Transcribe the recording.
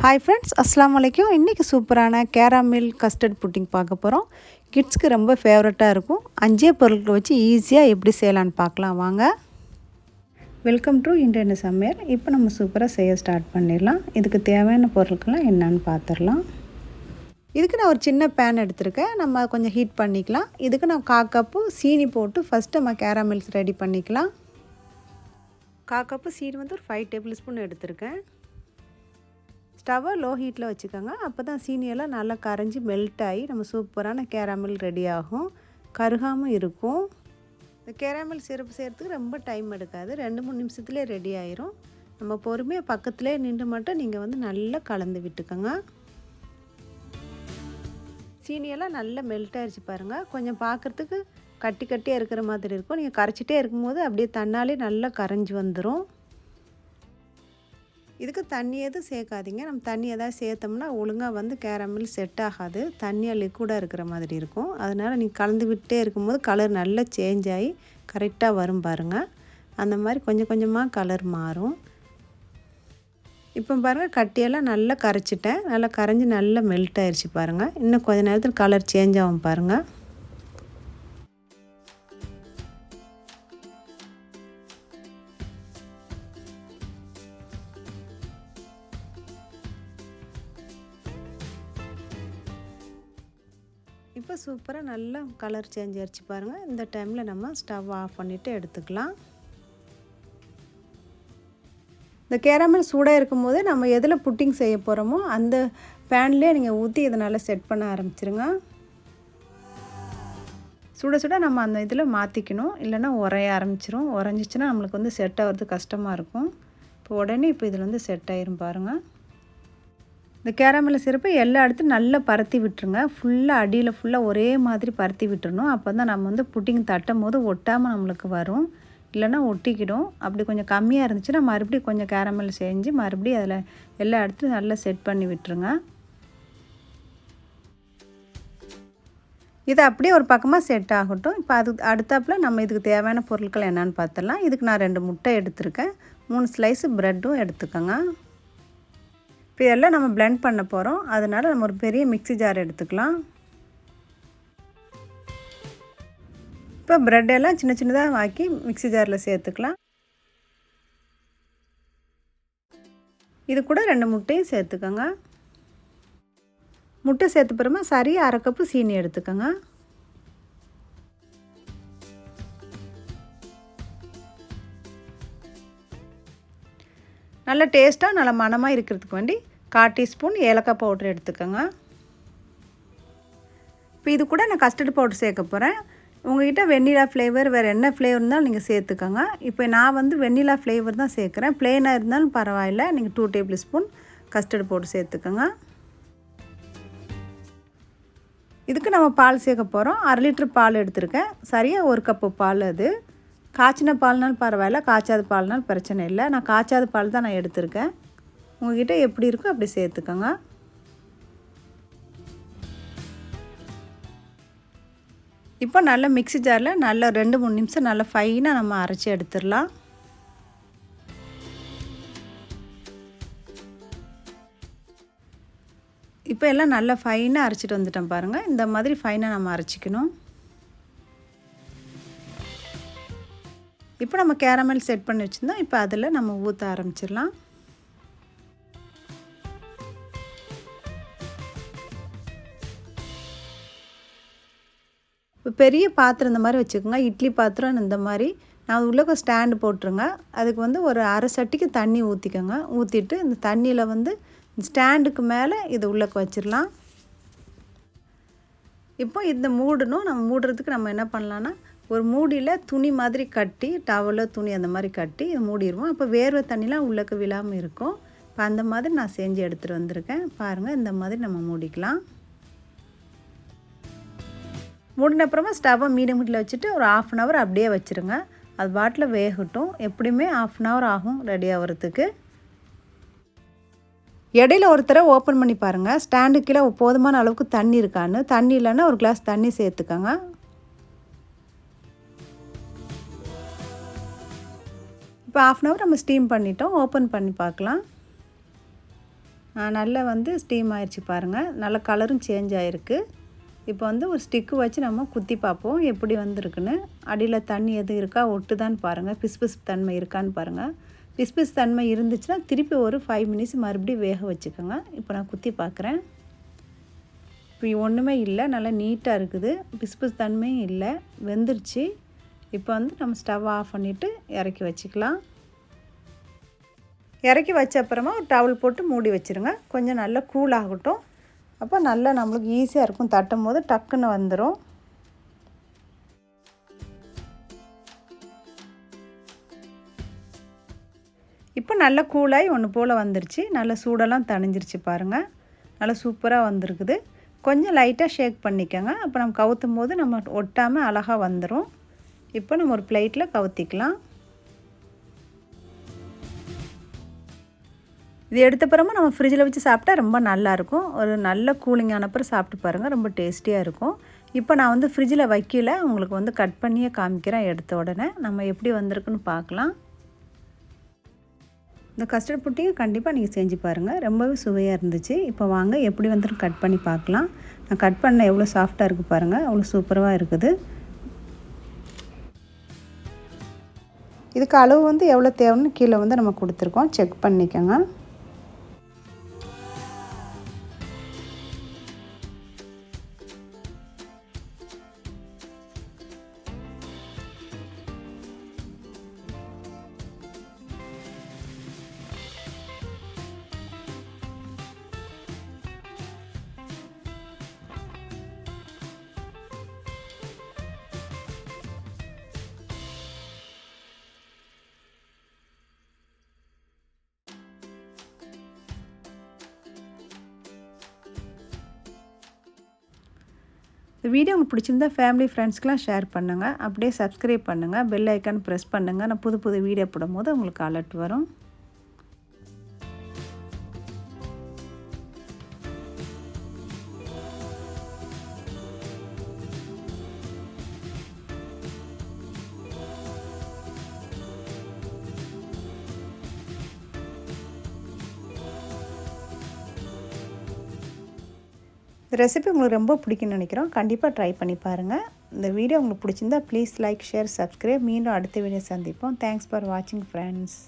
Hi friends, அஸ்ஸலாமு அலைக்கும். இன்றைக்கி சூப்பரான கேரமில் கஸ்டர்ட் புட்டிங் பார்க்க போகிறோம். கிட்ஸ்க்கு ரொம்ப ஃபேவரட்டாக இருக்கும். 5 பொருட்களை வச்சு ஈஸியாக எப்படி செய்யலான்னு பார்க்கலாம் வாங்க. வெல்கம் டு இந்தியன் சமையல். இப்போ நம்ம சூப்பராக செய்ய ஸ்டார்ட் பண்ணிடலாம். இதுக்கு தேவையான பொருட்கள்லாம் என்னன்னு பார்த்துடலாம். இதுக்கு நான் ஒரு சின்ன பேன் எடுத்திருக்கேன். நம்ம கொஞ்சம் ஹீட் பண்ணிக்கலாம். இதுக்கு நான் 1/4 கப்பு சீனி போட்டு ஃபஸ்ட்டு நம்ம கேரமில்ஸ் ரெடி பண்ணிக்கலாம். 1/4 கப்பு சீனி வந்து ஒரு 5 டேபிள் ஸ்பூன் எடுத்திருக்கேன். ஸ்டவ்வை லோ ஹீட்டில் வச்சுக்கோங்க. அப்போ தான் சீனியெல்லாம் நல்லா கரைஞ்சி மெல்ட் ஆகி நம்ம சூப்பரான கேரமல் ரெடி ஆகும், கருகாமல் இருக்கும். இந்த கேரமல் சிரப்பு செய்கிறதுக்கு ரொம்ப டைம் எடுக்காது, 2-3 நிமிஷத்துலேயே ரெடி ஆயிரும். நம்ம பொறுமையாக பக்கத்துலேயே நின்று மட்டும் நீங்கள் வந்து நல்லா கலந்து விட்டுக்கோங்க. சீனியெல்லாம் நல்லா மெல்ட் ஆகிடுச்சு பாருங்கள். கொஞ்சம் பார்க்குறதுக்கு கட்டி கட்டியாக இருக்கிற மாதிரி இருக்கும். நீங்கள் கரைச்சிட்டே இருக்கும்போது அப்படியே தன்னாலே நல்லா கரைஞ்சி வந்துடும். இதுக்கு தண்ணி எதுவும் சேர்க்காதீங்க. நம்ம தண்ணி எதாவது சேர்த்தோம்னா ஒழுங்காக வந்து கேரமல் செட் ஆகாது, தண்ணியாக லிக்விடாக இருக்கிற மாதிரி இருக்கும். அதனால் நீங்கள் கலந்து விட்டே இருக்கும்போது கலர் நல்லா சேஞ்ச் ஆகி கரெக்டாக வரும் பாருங்கள். அந்த மாதிரி கொஞ்சம் கொஞ்சமாக கலர் மாறும். இப்போ பாருங்கள், கட்டியெல்லாம் நல்லா கரைச்சிட்டேன். நல்லா கரைஞ்சி நல்லா மெல்ட் ஆயிடுச்சு பாருங்கள். இன்னும் கொஞ்சம் நேரத்தில் கலர் சேஞ்ச் ஆகும் பாருங்கள். இப்போ சூப்பராக நல்லா கலர் சேஞ்ச் ஆகிடுச்சு பாருங்கள். இந்த டைமில் நம்ம ஸ்டவ் ஆஃப் பண்ணிவிட்டு எடுத்துக்கலாம். இந்த கேரமல் சூடாக இருக்கும்போது நம்ம எதில் புட்டிங் செய்ய போகிறோமோ அந்த பேன்லேயே நீங்கள் ஊற்றி இதை நல்லா செட் பண்ண ஆரம்பிச்சிருங்க. சுட சுட நம்ம அந்த இதில் மாற்றிக்கணும், இல்லைன்னா உரைய ஆரம்பிச்சிரும். உறைஞ்சிச்சின்னா நம்மளுக்கு வந்து செட் ஆகிறது கஷ்டமாக இருக்கும். இப்போ உடனே இதில் வந்து செட் ஆயிரும் பாருங்கள். இந்த கேரமல் சிரப்பை எல்லா இடத்துலையும் நல்லா பரத்தி விட்டுருங்க. ஃபுல்லாக அடியில் ஃபுல்லாக ஒரே மாதிரி பரத்தி விட்டுறணும். அப்போ தான் நம்ம வந்து புட்டிங் தட்டும் போது ஒட்டாமல் நம்மளுக்கு வரும், இல்லைன்னா ஒட்டிக்கிடும். அப்படி கொஞ்சம் கம்மியாக இருந்துச்சுன்னா மறுபடியும் கொஞ்சம் கேரமல் செஞ்சு மறுபடியும் அதில் எல்லா இடத்துலையும் நல்லா செட் பண்ணி விட்டுருங்க. இது அப்படியே ஒரு பக்கமாக செட் ஆகட்டும். இப்போ அதுக்கு அடுத்தாப்பில் நம்ம இதுக்கு தேவையான பொருட்கள் என்னென்னு பார்த்துடலாம். இதுக்கு நான் 2 முட்டை எடுத்திருக்கேன். 3 ஸ்லைஸு ப்ரெட்டும் எடுத்துக்கோங்க. இப்போ இதெல்லாம் நம்ம பிளெண்ட் பண்ண போகிறோம். அதனால் நம்ம ஒரு பெரிய மிக்ஸி ஜார் எடுத்துக்கலாம். இப்போ ப்ரெட்டெல்லாம் சின்ன சின்னதாக ஆக்கி மிக்ஸி ஜாரில் சேர்த்துக்கலாம். இது கூட 2 முட்டையும் சேர்த்துக்கோங்க. முட்டை சேர்த்து பிறமா சரி 1/2 கப்பு சீனி எடுத்துக்கோங்க. நல்ல டேஸ்ட்டாக நல்ல மணமாக இருக்கிறதுக்கு வேண்டி 1/4 டீஸ்பூன் ஏலக்காய் பவுட்ரு எடுத்துக்கோங்க. இப்போ இது கூட நான் கஸ்டர்ட் பவுட்ரு சேர்க்க போகிறேன். உங்கள்கிட்ட வெண்ணிலா ஃப்ளேவர் வேறு என்ன ஃப்ளேவர் இருந்தாலும் நீங்கள் சேர்த்துக்கோங்க. இப்போ நான் வந்து வெண்ணிலா ஃப்ளேவர் தான் சேர்க்குறேன். ப்ளெயினாக இருந்தாலும் பரவாயில்ல, நீங்கள் 2 டேபிள் ஸ்பூன் கஸ்டர்ட் பவுட்ரு சேர்த்துக்கோங்க. இதுக்கு நம்ம பால் சேர்க்க போகிறோம். 1/2 லிட்டர் பால் எடுத்திருக்கேன். சரியாக 1 கப்பு பால். அது காய்ச்சின பால்னாலும் பரவாயில்ல, காய்ச்சாத பால்னாலும் பிரச்சனை இல்லை. நான் காய்ச்சாத பால் தான் நான் எடுத்திருக்கேன். உங்கள்கிட்ட எப்படி இருக்கோ அப்படி சேர்த்துக்கோங்க. இப்போ நல்லா மிக்ஸி ஜாரில் நல்லா 2-3 நிமிஷம் நல்லா ஃபைனாக நம்ம அரைச்சி எடுத்துடலாம். இப்போ எல்லாம் நல்லா ஃபைனாக அரைச்சிட்டு வந்துட்டோம் பாருங்கள். இந்த மாதிரி ஃபைனாக நம்ம அரைச்சிக்கணும். இப்போ நம்ம கேரமல் செட் பண்ணி வச்சுருந்தோம். இப்போ அதில் நம்ம ஊற்ற ஆரம்பிச்சிடலாம். இப்போ பெரிய பாத்திரம் இந்த மாதிரி வச்சுக்கோங்க. இட்லி பாத்திரம் இந்த மாதிரி நான் உள்ளே ஸ்டாண்டு போட்டுருங்க. அதுக்கு வந்து ஒரு 1/2 சட்டிக்கு தண்ணி ஊற்றிக்கோங்க. ஊற்றிட்டு இந்த தண்ணியில் வந்து ஸ்டாண்டுக்கு மேலே இதை உள்ளே வச்சிடலாம். இப்போ இந்த மூடணும். நம்ம மூடுறதுக்கு நம்ம என்ன பண்ணலான்னா, ஒரு மூடியில் துணி மாதிரி கட்டி, டவலோ துணி அந்த மாதிரி கட்டி இதை மூடிடுவோம். அப்போ வேர்வை தண்ணிலாம் உள்ளக்க விழாமல் இருக்கும். இப்போ அந்த மாதிரி நான் செஞ்சு எடுத்துகிட்டு வந்திருக்கேன் பாருங்கள். இந்த மாதிரி நம்ம மூடிக்கலாம். மூடின அப்புறமா ஸ்டவ்வை மீடியம் ஹீட்டில் வச்சுட்டு ஒரு 1/2 hour அப்படியே வச்சுருங்க. அது பாட்டில் வேகட்டும். எப்படியுமே 1/2 hour ஆகும் ரெடி ஆகிறதுக்கு. இடையில ஒரு தடவை ஓப்பன் பண்ணி பாருங்கள். ஸ்டாண்டு கீழே போதுமான அளவுக்கு தண்ணி இருக்கான்னு. தண்ணி இல்லைன்னா ஒரு கிளாஸ் தண்ணி சேர்த்துக்கோங்க. இப்போ 1/2 hour நம்ம ஸ்டீம் பண்ணிட்டோம். ஓப்பன் பண்ணி பார்க்கலாம். நல்லா வந்து ஸ்டீம் ஆயிடுச்சு பாருங்கள். நல்ல கலரும் சேஞ்ச் ஆகிருக்கு. இப்போ வந்து ஒரு ஸ்டிக்கு வச்சு நம்ம குத்தி பார்ப்போம் எப்படி வந்திருக்குன்னு. அடியில் தண்ணி எதுவும் இருக்கா ஒட்டுதான்னு பாருங்கள். பிசு தன்மை இருக்கான்னு பாருங்கள். பிசு தன்மை இருந்துச்சுன்னா திருப்பி ஒரு 5 மினிட்ஸ் மறுபடியும் வேக வச்சுக்கோங்க. இப்போ நான் குத்தி பார்க்குறேன். இப்போ ஒன்றுமே இல்லை, நல்லா நீட்டாக இருக்குது. பிசு தன்மையும் இல்லை, வெந்துருச்சு. இப்போ வந்து நம்ம ஸ்டவ் ஆஃப் பண்ணிவிட்டு இறக்கி வச்சுக்கலாம். இறக்கி வச்ச அப்புறமா ஒரு டவல் போட்டு மூடி வச்சுருங்க. கொஞ்சம் நல்லா கூல் ஆகட்டும். அப்போ நல்லா நம்மளுக்கு ஈஸியாக இருக்கும், தட்டும் போது டக்குன்னு வந்துடும். இப்போ நல்லா கூலாகி ஒன்று போல் வந்துருச்சு. நல்லா சூடெல்லாம் தணிஞ்சிருச்சு பாருங்கள். நல்லா சூப்பராக வந்திருக்குது. கொஞ்சம் லைட்டாக ஷேக் பண்ணிக்கோங்க. அப்போ நம்ம கவுத்தும் போது நம்ம ஒட்டாமல் அழகாக வந்துடும். இப்போ நம்ம ஒரு பிளேட்டில் கவுத்திக்கலாம். இது எடுத்தப்புறமா நம்ம ஃப்ரிட்ஜில் வச்சு சாப்பிட்டா ரொம்ப நல்லாயிருக்கும். ஒரு நல்ல கூலிங் ஆனப்புறம் சாப்பிட்டு பாருங்கள், ரொம்ப டேஸ்டியாக இருக்கும். இப்போ நான் வந்து ஃப்ரிட்ஜில் வைக்கல, உங்களுக்கு வந்து கட் பண்ணியே காமிக்கிறேன். எடுத்த உடனே நம்ம எப்படி வந்திருக்குன்னு பார்க்கலாம். இந்த கஸ்டர்ட் புட்டிங்கை கண்டிப்பாக நீங்கள் செஞ்சு பாருங்கள், ரொம்பவே சுவையாக இருந்துச்சு. இப்போ வாங்க எப்படி வந்துட்டு கட் பண்ணி பார்க்கலாம். நான் கட் பண்ண எவ்வளோ சாஃப்டாக இருக்குது பாருங்கள், அவ்வளோ சூப்பராக இருக்குது. இதுக்கு அளவு வந்து எவ்வளோ தேவைன்னு கீழே வந்து நம்ம கொடுத்துருக்கோம், செக் பண்ணிக்கோங்க. இந்த வீடியோ உங்களுக்கு பிடிச்சிருந்தா ஃபேமிலி ஃப்ரெண்ட்ஸ்க்கெலாம் ஷேர் பண்ணுங்கள். அப்படியே சப்ஸ்கிரைப் பண்ணுங்கள், பெல் ஐக்கான் ப்ரெஸ் பண்ணுங்கள். நான் புது வீடியோ போடும்போது உங்களுக்கு அலர்ட் வரும். ரெசிபி உங்களுக்கு ரொம்ப பிடிக்கும்னு நினைக்கிறோம். கண்டிப்பாக ட்ரை பண்ணி பாருங்கள். இந்த வீடியோ உங்களுக்கு பிடிச்சிருந்தா ப்ளீஸ் லைக், ஷேர், சப்ஸ்கிரைப். மீண்டும் அடுத்த வீடியோ சந்திப்போம். தேங்க்ஸ் ஃபார் வாட்சிங் ஃப்ரெண்ட்ஸ்.